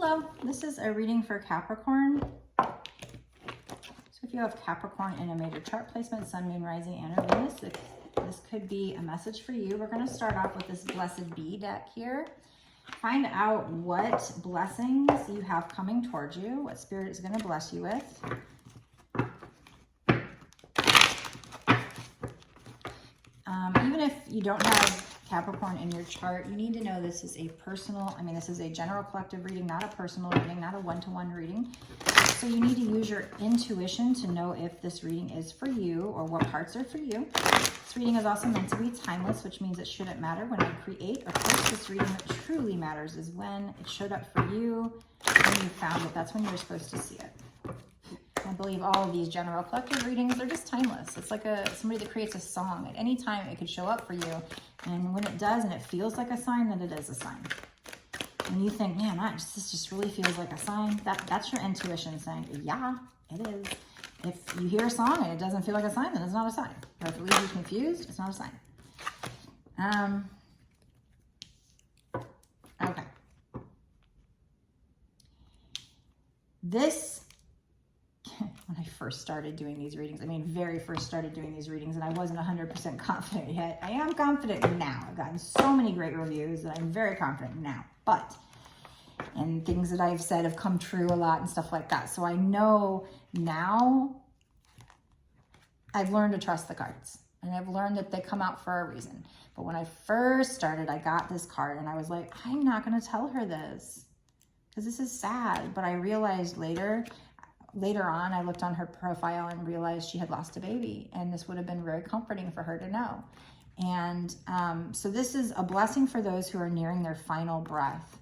Hello, this is a reading for Capricorn. So if you have Capricorn in a major chart placement, Sun, Moon, Rising, and a Venus, this could be a message for you. We're going to start off with this Blessed Bee deck here. Find out what blessings you have coming towards you, what Spirit is going to bless you with. Even if you don't have Capricorn in your chart, you need to know this is a personal, this is a general collective reading, not a personal reading, not a one-to-one reading. So you need to use your intuition to know if this reading is for you or what parts are for you. This reading is also meant to be timeless, which means it shouldn't matter when I create or post this reading. What truly matters is when it showed up for you, when you found it. That's when you're supposed to see it. I believe all of these general collective readings, they're just timeless. It's like somebody that creates a song. At any time, it could show up for you. And when it does and it feels like a sign, then it is a sign. When you think, man, this just really feels like a sign, that's your intuition saying, yeah, it is. If you hear a song and it doesn't feel like a sign, then it's not a sign. Or if it leaves you confused, it's not a sign. Okay. This, when I first started doing these readings, very first started doing these readings, and I wasn't 100% confident yet. I am confident now. I've gotten so many great reviews that I'm very confident now. And things that I've said have come true a lot and stuff like that. So I know now I've learned to trust the cards. And I've learned that they come out for a reason. But when I first started, I got this card and I was like, I'm not going to tell her this because this is sad. But I realized later on, I looked on her profile and realized she had lost a baby. And this would have been very comforting for her to know. And so this is a blessing for those who are nearing their final breath.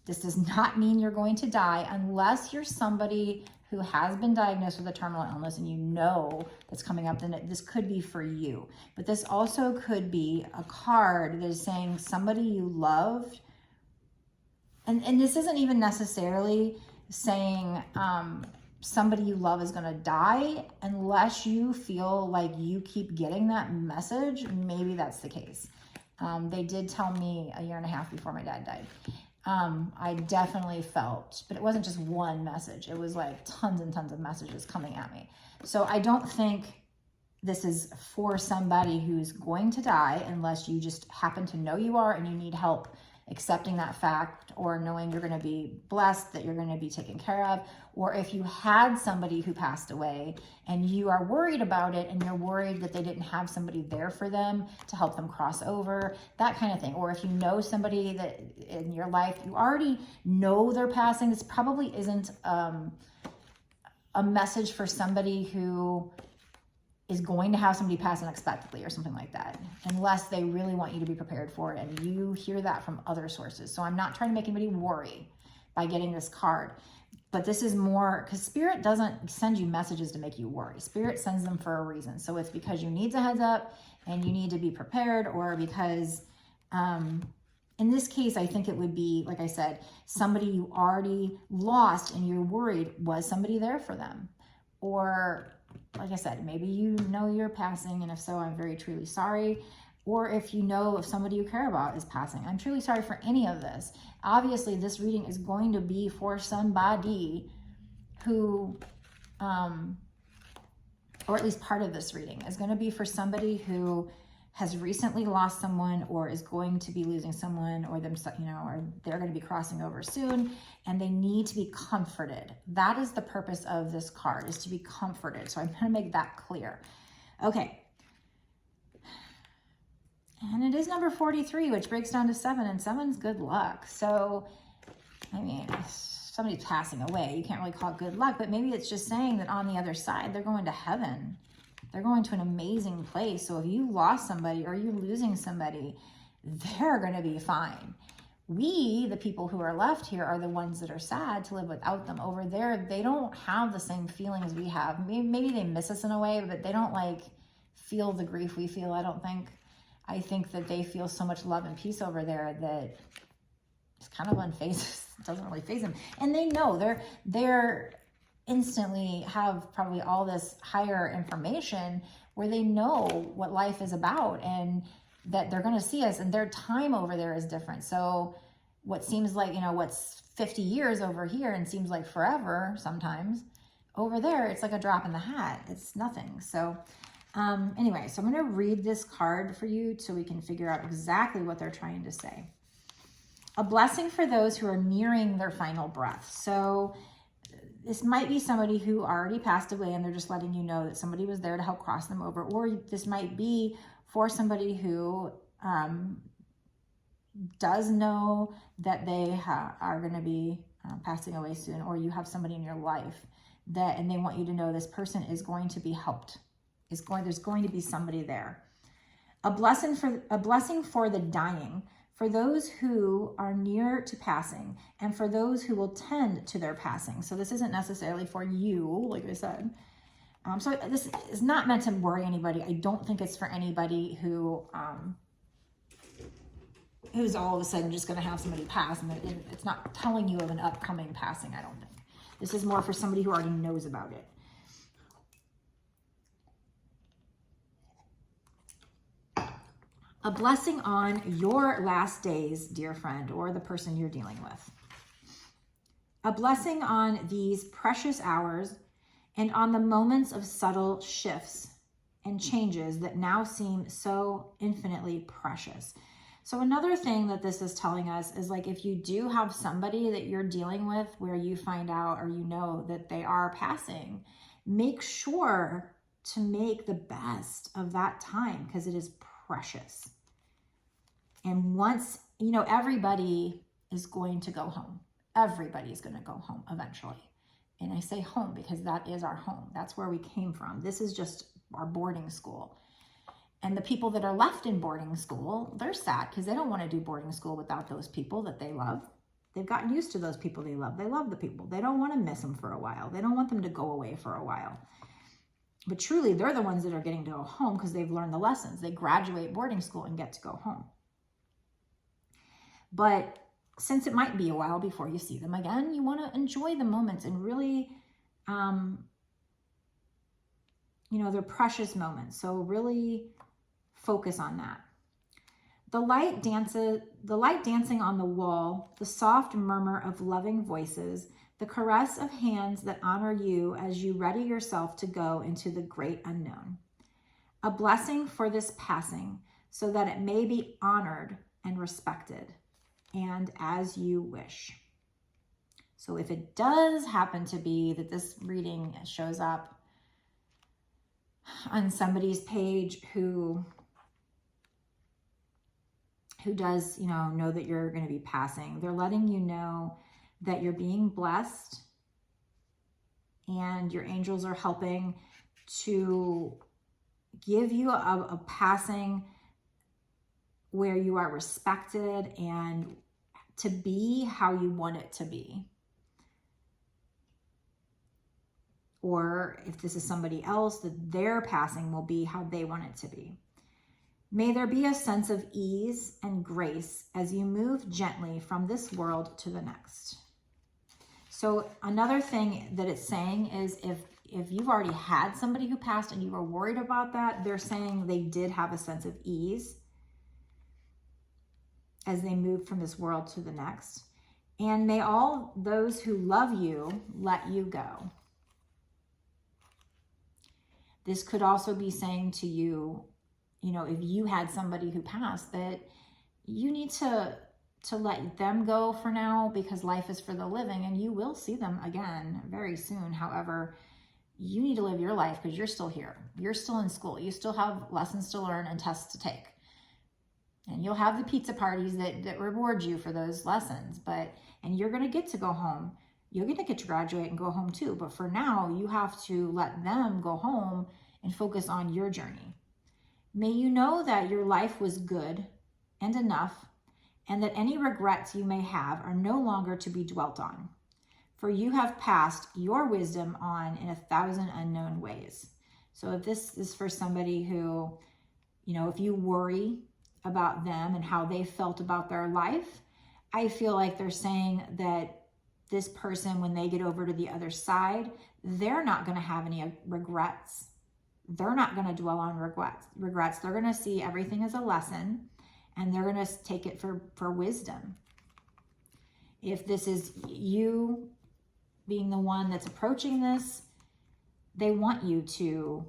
This does not mean you're going to die unless you're somebody who has been diagnosed with a terminal illness and you know that's coming up, then this could be for you. But this also could be a card that is saying somebody you loved. And this isn't even necessarily saying somebody you love is going to die unless you feel like you keep getting that message. Maybe that's the case. They did tell me a year and a half before my dad died. I definitely felt, but it wasn't just one message. It was like tons and tons of messages coming at me. So I don't think this is for somebody who's going to die unless you just happen to know you are and you need help accepting that fact, or knowing you're going to be blessed, that you're going to be taken care of, or if you had somebody who passed away and you are worried about it and you're worried that they didn't have somebody there for them to help them cross over, that kind of thing. Or if you know somebody that in your life, you already know they're passing, this probably isn't a message for somebody who is going to have somebody pass unexpectedly or something like that, unless they really want you to be prepared for it and you hear that from other sources. So I'm not trying to make anybody worry by getting this card, but this is more because Spirit doesn't send you messages to make you worry. Spirit sends them for a reason. So it's because you need a heads up and you need to be prepared, or because in this case, I think it would be, like I said, somebody you already lost and you're worried, was somebody there for them? Or like I said, maybe you know you're passing, and if so, I'm very truly sorry. Or if you know if somebody you care about is passing, I'm truly sorry for any of this. Obviously, this reading is going to be for somebody who, or at least part of this reading is going to be for somebody who has recently lost someone, or is going to be losing someone, or them, or they're going to be crossing over soon, and they need to be comforted. That is the purpose of this card, is to be comforted. So I'm going to make that clear. Okay. And it is number 43, which breaks down to 7, and 7's good luck. So, if somebody's passing away, you can't really call it good luck, but maybe it's just saying that on the other side, they're going to heaven. They're going to an amazing place. So if you lost somebody or you're losing somebody, they're going to be fine. We, the people who are left here, are the ones that are sad to live without them. Over there, they don't have the same feelings we have. Maybe they miss us in a way, but they don't feel the grief we feel, I don't think. I think that they feel so much love and peace over there that it's kind of unfazed. It doesn't really faze them. And they know they're instantly have probably all this higher information where they know what life is about, and that they're going to see us, and their time over there is different. So what seems like, what's 50 years over here and seems like forever sometimes, over there, it's like a drop in the hat. It's nothing. So anyway, so I'm going to read this card for you so we can figure out exactly what they're trying to say. A blessing for those who are nearing their final breath. So this might be somebody who already passed away and they're just letting you know that somebody was there to help cross them over. Or this might be for somebody who does know that they are going to be passing away soon, or you have somebody in your life that, and they want you to know this person is going to be helped. There's going to be somebody there. A blessing for the dying, for those who are near to passing, and for those who will tend to their passing. So this isn't necessarily for you, like I said. So this is not meant to worry anybody. I don't think it's for anybody who who's all of a sudden just going to have somebody pass, and it's not telling you of an upcoming passing, I don't think. This is more for somebody who already knows about it. A blessing on your last days, dear friend, or the person you're dealing with. A blessing on these precious hours and on the moments of subtle shifts and changes that now seem so infinitely precious. So another thing that this is telling us is, like, if you do have somebody that you're dealing with where you find out or you know that they are passing, make sure to make the best of that time, because it is precious. And once, everybody is going to go home. Everybody's going to go home eventually. And I say home because that is our home. That's where we came from. This is just our boarding school. And the people that are left in boarding school, they're sad because they don't want to do boarding school without those people that they love. They've gotten used to those people they love. They love the people. They don't want to miss them for a while. They don't want them to go away for a while. But truly, they're the ones that are getting to go home because they've learned the lessons. They graduate boarding school and get to go home. But since it might be a while before you see them again, you want to enjoy the moments and really, they're precious moments. So really focus on that. The light dancing on the wall, the soft murmur of loving voices, the caress of hands that honor you as you ready yourself to go into the great unknown. A blessing for this passing so that it may be honored and respected, and as you wish. So if it does happen to be that this reading shows up on somebody's page who does, know that you're going to be passing, they're letting you know that you're being blessed and your angels are helping to give you a passing where you are respected and to be how you want it to be. Or if this is somebody else, that their passing will be how they want it to be. May there be a sense of ease and grace as you move gently from this world to the next. So another thing that it's saying is if you've already had somebody who passed and you were worried about that, they're saying they did have a sense of ease as they move from this world to the next. And may all those who love you let you go. This could also be saying to you, if you had somebody who passed, that you need to let them go for now, because life is for the living and you will see them again very soon. However, you need to live your life because you're still here. You're still in school. You still have lessons to learn and tests to take. And you'll have the pizza parties that reward you for those lessons. And you're going to get to go home. You're going to get to graduate and go home too. But for now, you have to let them go home and focus on your journey. May you know that your life was good and enough, and that any regrets you may have are no longer to be dwelt on. For you have passed your wisdom on in 1,000 unknown ways. So if this is for somebody who, if you worry about them and how they felt about their life, I feel like they're saying that this person, when they get over to the other side, they're not going to have any regrets. They're not going to dwell on regrets. They're going to see everything as a lesson, and they're going to take it for wisdom. if this is you being the one that's approaching this, they want you to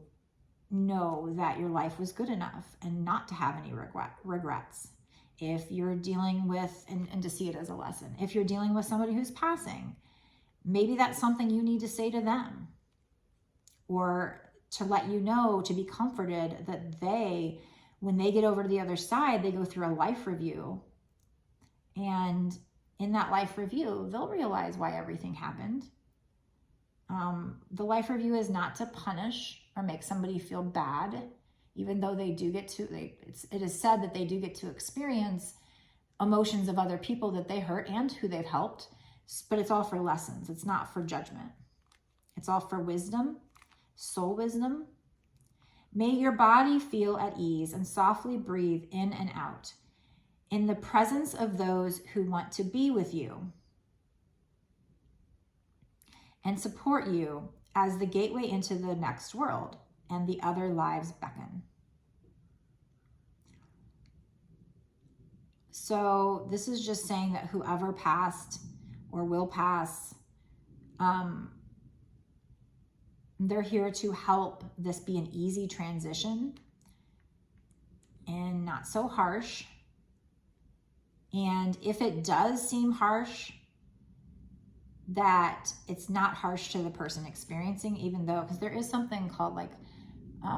know that your life was good enough and not to have any regrets. If you're dealing with, and to see it as a lesson, if you're dealing with somebody who's passing, maybe that's something you need to say to them, or to let you know, to be comforted that they, when they get over to the other side, they go through a life review. And in that life review, they'll realize why everything happened. The life review is not to punish or make somebody feel bad, even though they do get to, it is said that they do get to experience emotions of other people that they hurt and who they've helped, but it's all for lessons. It's not for judgment. It's all for wisdom, soul wisdom. May your body feel at ease and softly breathe in and out in the presence of those who want to be with you and support you as the gateway into the next world and the other lives beckon. So this is just saying that whoever passed or will pass, they're here to help this be an easy transition and not so harsh. And if it does seem harsh, that it's not harsh to the person experiencing, even though, because there is something called, like,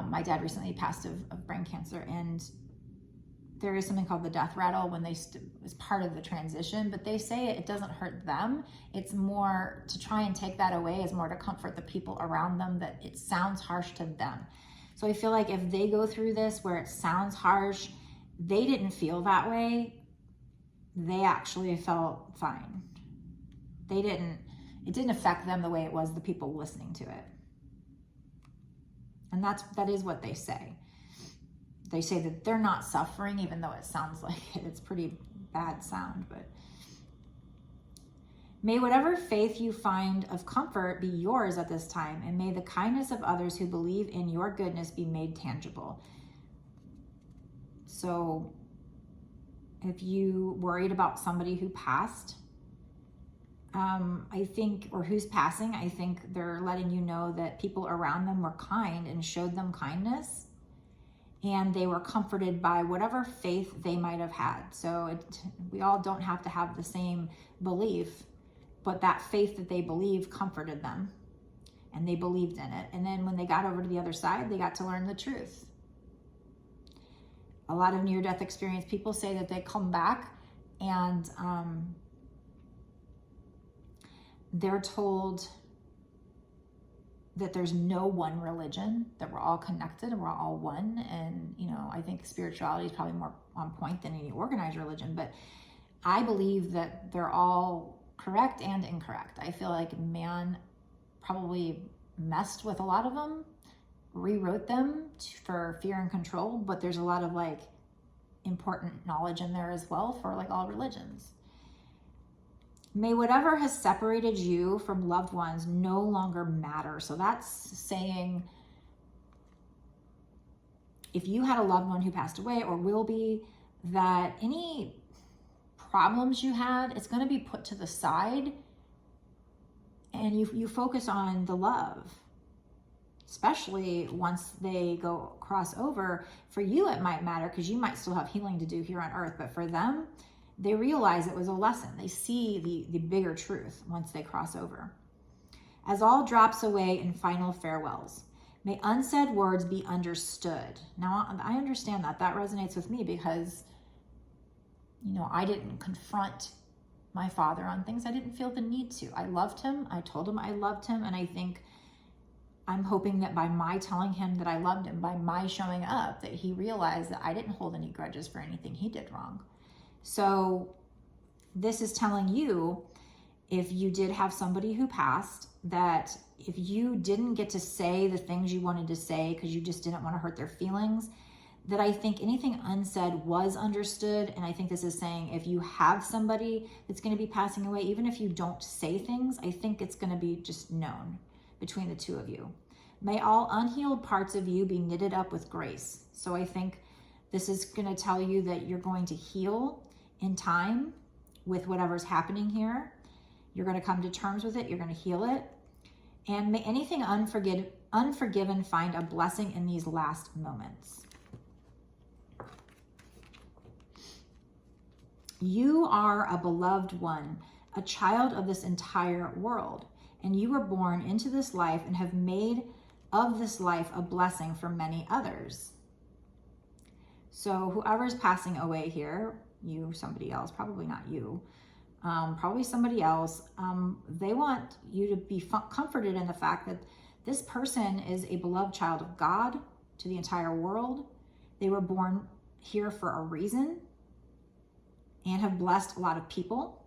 my dad recently passed of brain cancer, and there is something called the death rattle when they was part of the transition, but they say it doesn't hurt them. It's more to try and take that away, is more to comfort the people around them, that it sounds harsh to them. So I feel like if they go through this where it sounds harsh, they didn't feel that way. They actually felt fine. It didn't affect them the way it was the people listening to it. And that is what they say. They say that they're not suffering, even though it sounds like it. It's pretty bad sound, but may whatever faith you find of comfort be yours at this time, and may the kindness of others who believe in your goodness be made tangible. So if you worried about somebody who passed, I think, or who's passing, I think they're letting you know that people around them were kind and showed them kindness, and they were comforted by whatever faith they might have had. So we all don't have to have the same belief, but that faith that they believed comforted them, and they believed in it. And then when they got over to the other side, they got to learn the truth. A lot of near-death experience people say that they come back and they're told that there's no one religion, that we're all connected and we're all one. And, you know, I think spirituality is probably more on point than any organized religion, but I believe that they're all correct and incorrect. I feel like man probably messed with a lot of them, rewrote them for fear and control, but there's a lot of like important knowledge in there as well for like all religions. May whatever has separated you from loved ones no longer matter. So that's saying if you had a loved one who passed away or will be, that any problems you had, it's going to be put to the side, and you focus on the love. Especially once they go cross over. For you, it might matter because you might still have healing to do here on earth, but for them, they realize it was a lesson. They see the bigger truth once they cross over. As all drops away in final farewells, may unsaid words be understood. Now, I understand that. That resonates with me because, you know, I didn't confront my father on things I didn't feel the need to. I loved him. I told him I loved him. And I think I'm hoping that by my telling him that I loved him, by my showing up, that he realized that I didn't hold any grudges for anything he did wrong. So this is telling you, if you did have somebody who passed, that if you didn't get to say the things you wanted to say because you just didn't want to hurt their feelings, that I think anything unsaid was understood. And I think this is saying if you have somebody that's going to be passing away, even if you don't say things, I think it's going to be just known between the two of you. May all unhealed parts of you be knitted up with grace. So I think this is going to tell you that you're going to heal in time, with whatever's happening here. You're going to come to terms with it. You're going to heal it. And may anything unforgiven find a blessing in these last moments. You are a beloved one, a child of this entire world. And you were born into this life and have made of this life a blessing for many others. So whoever's passing away here, you, somebody else, probably not you, probably somebody else, they want you to be comforted in the fact that this person is a beloved child of God to the entire world. They were born here for a reason and have blessed a lot of people,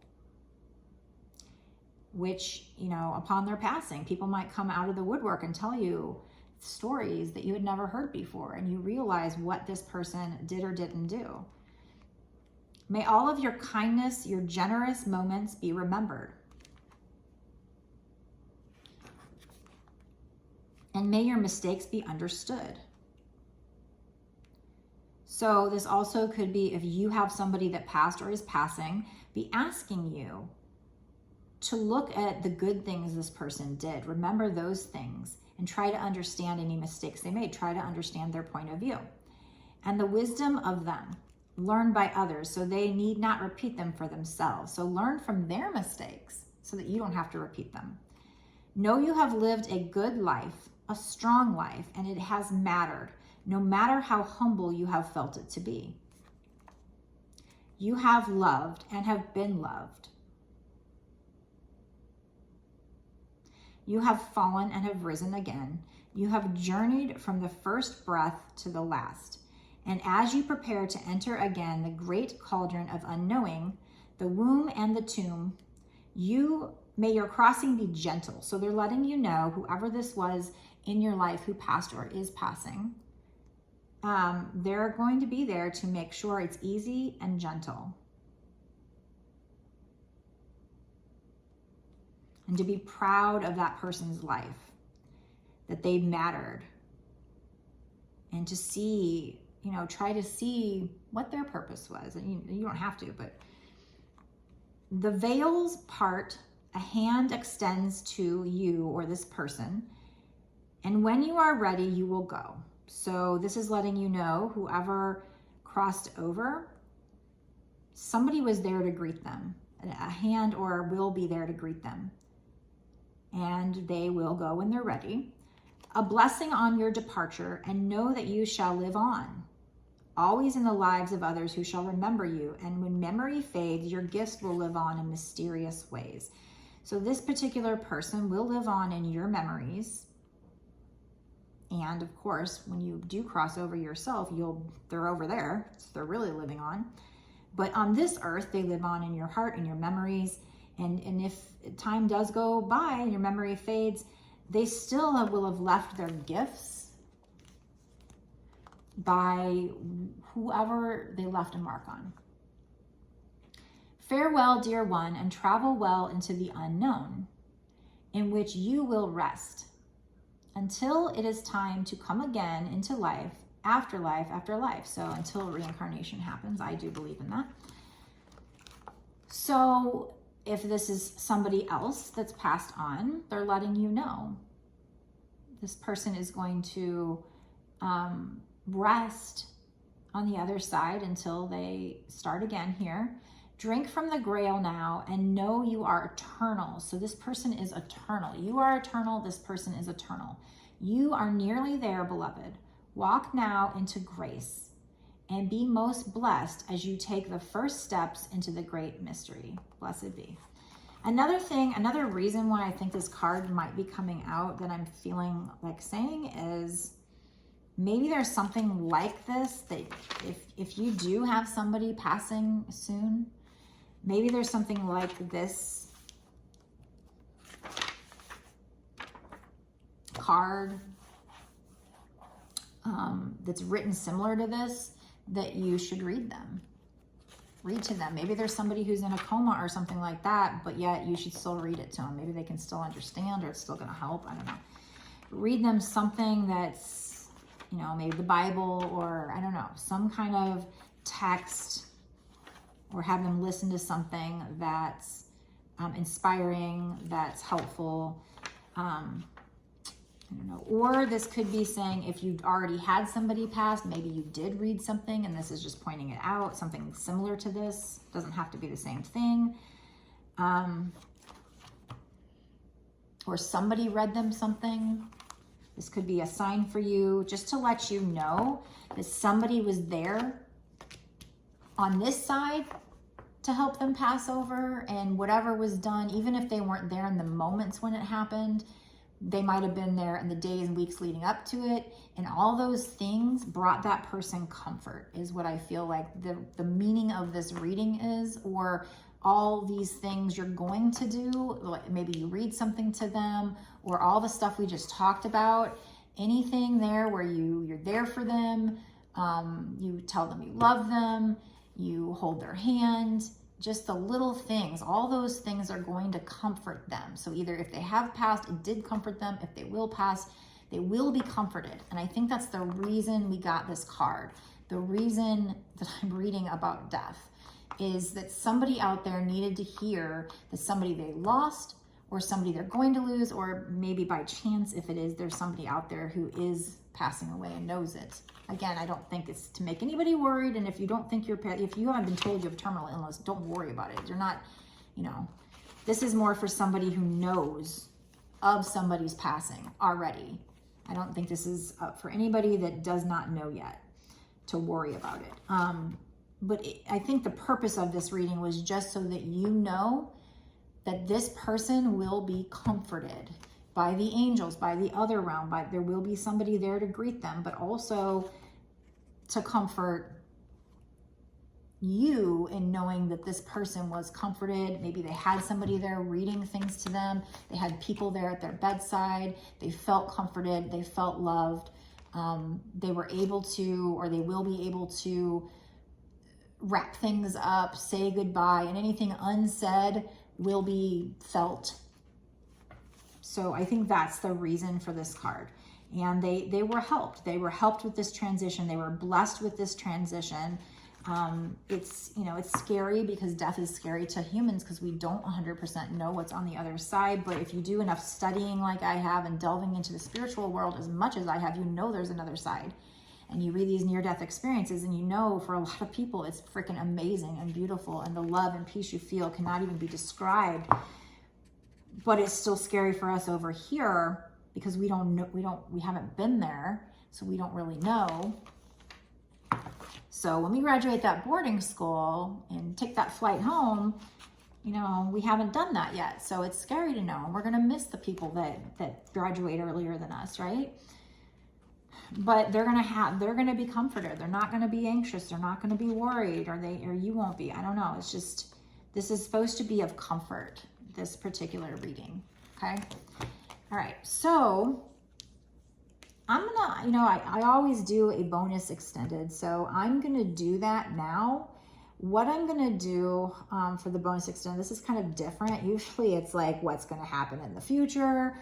which, you know, upon their passing, people might come out of the woodwork and tell you stories that you had never heard before, and you realize what this person did or didn't do. May all of your kindness, your generous moments be remembered. And may your mistakes be understood. So this also could be, if you have somebody that passed or is passing, be asking you to look at the good things this person did. Remember those things and try to understand any mistakes they made. Try to understand their point of view. And the wisdom of them, learn by others, so they need not repeat them for themselves. So learn from their mistakes so that you don't have to repeat them. Know you have lived a good life, a strong life, and it has mattered, no matter how humble you have felt it to be. You have loved and have been loved. You have fallen and have risen again. You have journeyed from the first breath to the last. And as you prepare to enter again the great cauldron of unknowing, the womb and the tomb, may your crossing be gentle. So they're letting you know, whoever this was in your life who passed or is passing, they're going to be there to make sure it's easy and gentle. And to be proud of that person's life, that they mattered. And to see, you know, try to see what their purpose was. And you don't have to, but the veils part, a hand extends to you or this person. And when you are ready, you will go. So this is letting you know, whoever crossed over, somebody was there to greet them. A hand or will be there to greet them. And they will go when they're ready. A blessing on your departure, and know that you shall live on, always in the lives of others who shall remember you. And when memory fades, your gifts will live on in mysterious ways. So this particular person will live on in your memories. And of course, when you do cross over yourself, they're over there, so they're really living on. But on this earth, they live on in your heart and your memories. And if time does go by and your memory fades, they still will have left their gifts by whoever they left a mark on. Farewell, dear one, and travel well into the unknown, in which you will rest, until it is time to come again into life, after life, after life. So until reincarnation happens, I do believe in that. So if this is somebody else that's passed on, they're letting you know this person is going to rest on the other side until they start again here. Drink from the grail now and know you are eternal. So this person is eternal. You are eternal. This person is eternal. You are nearly there, beloved. Walk now into grace and be most blessed as you take the first steps into the great mystery. Blessed be. Another reason why I think this card might be coming out that I'm feeling like saying is maybe there's something like this that if you do have somebody passing soon, maybe there's something like this card that's written similar to this, that you should read to them. Maybe there's somebody who's in a coma or something like that, but yet you should still read it to them. Maybe they can still understand, or it's still going to help. I don't know. Read them something that's, maybe the Bible, or I don't know, some kind of text or have them listen to something that's inspiring, that's helpful. I don't know. Or this could be saying if you've already had somebody pass, maybe you did read something and this is just pointing it out, something similar to this. Doesn't have to be the same thing. Or somebody read them something. This could be a sign for you just to let you know that somebody was there on this side to help them pass over, and whatever was done, even if they weren't there in the moments when it happened, they might have been there in the days and weeks leading up to it, and all those things brought that person comfort, is what I feel like the meaning of this reading is. Or all these things you're going to do, like maybe you read something to them, or all the stuff we just talked about, anything there where you're there for them, you tell them you love them, you hold their hand, just the little things, all those things are going to comfort them. So either if they have passed, it did comfort them. If they will pass, they will be comforted. And I think that's the reason we got this card. The reason that I'm reading about death is that somebody out there needed to hear that somebody they lost, or somebody they're going to lose, or maybe by chance, if it is, there's somebody out there who is passing away and knows it. Again, I don't think it's to make anybody worried. And if you don't think if you haven't been told you have terminal illness, don't worry about it. You're not, this is more for somebody who knows of somebody's passing already. I don't think this is up for anybody that does not know yet to worry about it. But I think the purpose of this reading was just so that you know that this person will be comforted by the angels, by the other realm, there will be somebody there to greet them, but also to comfort you in knowing that this person was comforted. Maybe they had somebody there reading things to them. They had people there at their bedside. They felt comforted. They felt loved. They were able to, or they will be able to, wrap things up, say goodbye, and anything unsaid will be felt. So I think that's the reason for this card. And they were helped. They were helped with this transition. They were blessed with this transition. It's scary because death is scary to humans because we don't 100% know what's on the other side. But if you do enough studying like I have and delving into the spiritual world as much as I have, you know there's another side. And you read these near-death experiences and you know for a lot of people it's freaking amazing and beautiful, and the love and peace you feel cannot even be described. But it's still scary for us over here because we don't know, we haven't been there, so we don't really know. So when we graduate that boarding school and take that flight home, we haven't done that yet. So it's scary to know, and we're gonna miss the people that graduate earlier than us, right? But they're gonna be comforted. They're not gonna be anxious. They're not gonna be worried, or you won't be. I don't know. It's just, this is supposed to be of comfort, this particular reading. Okay. All right. So I'm gonna, I always do a bonus extended. So I'm gonna do that now. What I'm gonna do for the bonus extended, this is kind of different. Usually it's like what's gonna happen in the future.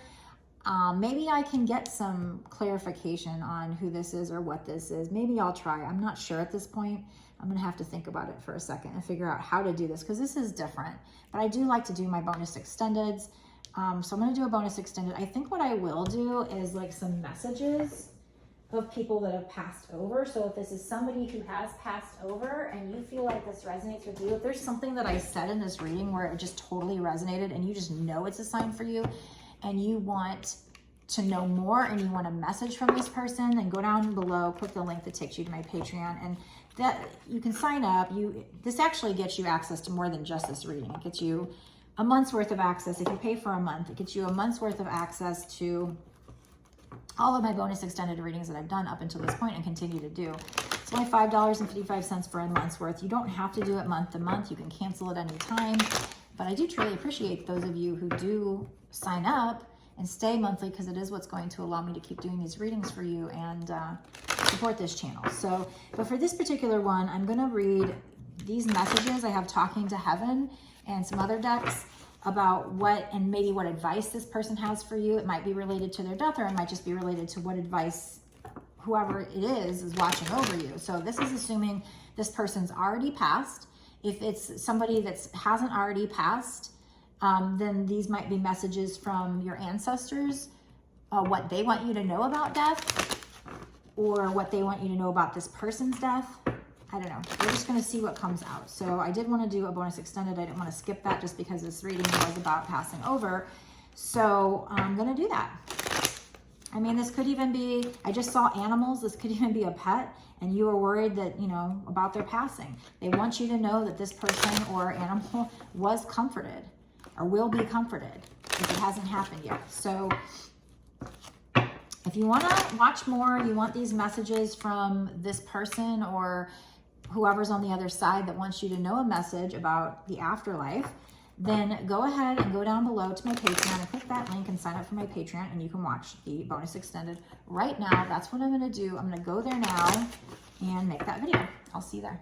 Maybe I can get some clarification on who this is or what this is. Maybe I'll try. I'm not sure at this point. I'm going to have to think about it for a second and figure out how to do this because this is different. But I do like to do my bonus extendeds. So I'm going to do a bonus extended. I think what I will do is like some messages of people that have passed over. So if this is somebody who has passed over and you feel like this resonates with you, if there's something that I said in this reading where it just totally resonated and you just know it's a sign for you, and you want to know more and you want a message from this person, then go down below, click the link that takes you to my Patreon, and that you can sign up. This actually gets you access to more than just this reading. It gets you a month's worth of access. If you pay for a month, it gets you a month's worth of access to all of my bonus extended readings that I've done up until this point and continue to do. It's only $5.55 for a month's worth. You don't have to do it month to month. You can cancel at any time. But I do truly appreciate those of you who do sign up and stay monthly, because it is what's going to allow me to keep doing these readings for you and support this channel. So, but for this particular one, I'm going to read these messages. I have Talking to Heaven and some other decks about what and maybe what advice this person has for you. It might be related to their death, or it might just be related to what advice whoever it is watching over you. So this is assuming this person's already passed If it's somebody that hasn't already passed, then these might be messages from your ancestors, what they want you to know about death, or what they want you to know about this person's death. I don't know. We're just going to see what comes out. So I did want to do a bonus extended. I didn't want to skip that just because this reading was about passing over. So I'm going to do that. I mean, this could even be, I just saw animals. This could even be a pet, and you are worried that, you know, about their passing. They want you to know that this person or animal was comforted or will be comforted if it hasn't happened yet. So if you want to watch more, you want these messages from this person or whoever's on the other side that wants you to know a message about the afterlife, then go ahead and go down below to my Patreon and click that link and sign up for my Patreon, and you can watch the bonus extended right now. That's what I'm going to do. I'm going to go there now and make that video. I'll see you there.